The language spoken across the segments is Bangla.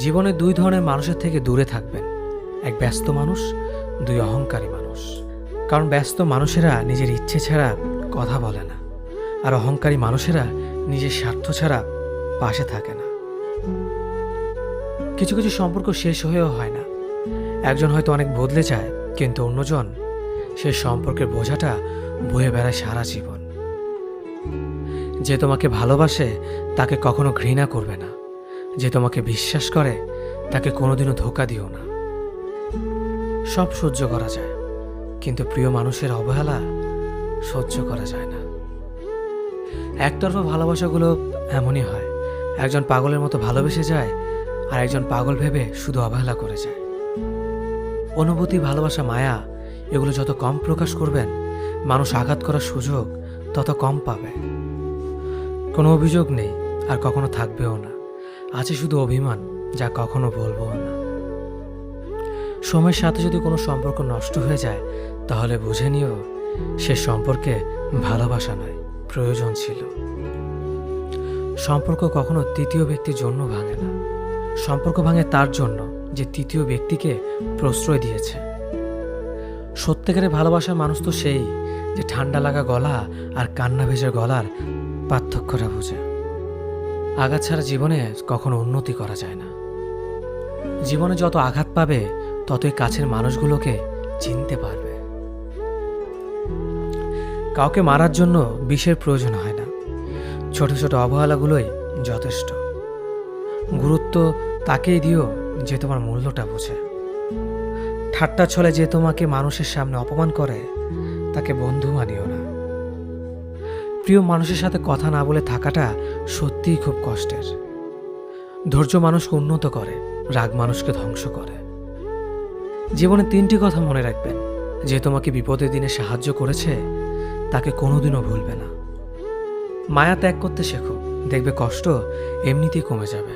জীবনে দুই ধরনের মানুষের থেকে দূরে থাকবেন, এক ব্যস্ত মানুষ, দুই অহংকারী মানুষ। কারণ ব্যস্ত মানুষেরা নিজের ইচ্ছে ছাড়া কথা বলে না, আর অহংকারী মানুষেরা নিজের স্বার্থ ছাড়া পাশে থাকে না। কিছু কিছু সম্পর্ক শেষ হয়েও হয় না। একজন হয়তো অনেক বদলে যায়, কিন্তু অন্যজন সে সম্পর্কের বোঝাটা বয়ে বেড়ায় সারা জীবন। যে তোমাকে ভালোবাসে তাকে কখনো ঘৃণা করবে না, যে তোমাকে বিশ্বাস করে তাকে কোনোদিনও ধোঁকা দিও না। সব সহ্য করা যায়, কিন্তু প্রিয় মানুষের অবহেলা সহ্য করা যায় না। একতরফা ভালোবাসাগুলো এমনই হয়, একজন পাগলের মতো ভালোবেসে যায়, আর একজন পাগল ভেবে শুধু অবহেলা করে যায়। অনুভূতি, ভালোবাসা, মায়া এগুলো যত কম প্রকাশ করবেন, মানুষ আঘাত করার সুযোগ তত কম পাবে। কোনো অভিযোগ নেই, আর কখনো থাকবেও না। আছে শুধু অভিমান, যা কখনো বলবো না। সময়ের সাথে যদি কোনো সম্পর্ক নষ্ট হয়ে যায়, তাহলে বুঝে নিও সে সম্পর্কে ভালোবাসা নয়, প্রয়োজন ছিল। সম্পর্ক কখনো তৃতীয় ব্যক্তির জন্য ভাঙে না। সম্পর্ক ভাঙে তার জন্য যে তৃতীয় ব্যক্তিকে প্রশ্রয় দিয়েছে। সত্যিকারের ভালোবাসার মানুষ তো সেই যে ঠান্ডা লাগা গলা আর কান্না ভেজা গলার পার্থক্যটা বোঝে। আঘাত ছাড়া জীবনে কখনো উন্নতি করা যায় না। জীবনে যত আঘাত পাবে, ততই কাছের মানুষগুলোকে চিনতে পারবে। কাউকে মারার জন্য বিষের প্রয়োজন হয় না, ছোট ছোট অবহেলাগুলোই যথেষ্ট। গুরুত্ব তাকেই দিও যে তোমার মূল্যটা বোঝে। ঠাট্টা ছলে যে তোমাকে মানুষের সামনে অপমান করে, তাকে বন্ধু মানিও না। প্রিয় মানুষের সাথে কথা না বলে থাকাটা সত্যিই খুব কষ্টের। ধৈর্য মানুষকে উন্নত করে, রাগ মানুষকে ধ্বংস করে। জীবনে তিনটি কথা মনে রাখবেন: যে তোমাকে বিপদের দিনে সাহায্য করেছে তাকে কোনোদিনও ভুলবে না। মায়া ত্যাগ করতে শেখো, দেখবে কষ্ট এমনিতেই কমে যাবে।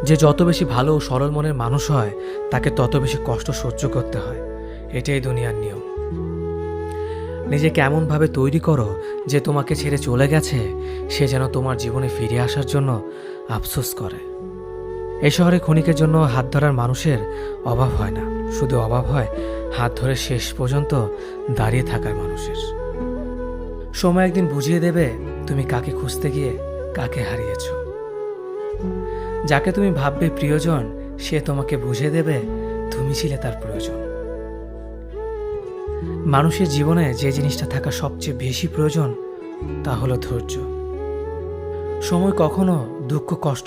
যে যত বেশি ভালো ও সরল মনের মানুষ হয়, তাকে তত বেশি কষ্ট সহ্য করতে হয়। এটাই দুনিয়ার নিয়ম। নিজেকে এমনভাবে তৈরি করো যে তোমাকে ছেড়ে চলে গেছে সে যেন তোমার জীবনে ফিরে আসার জন্য আফসোস করে। এই শহরে ক্ষণিকের জন্য হাত ধরার মানুষের অভাব হয় না, শুধু অভাব হয় হাত ধরে শেষ পর্যন্ত দাঁড়িয়ে থাকার মানুষের। সময় একদিন বুঝিয়ে দেবে তুমি কাকে খুঁজতে গিয়ে কাকে হারিয়েছ। যাকে তুমি ভাববে প্রিয়জন, সে তোমাকে বুঝিয়ে দেবে তুমি ছিলে তার প্রয়োজন। মানুষের জীবনে যে জিনিসটা থাকা সবচেয়ে বেশি প্রয়োজন তা হলো ধৈর্য। সময় কখনো দুঃখ কষ্ট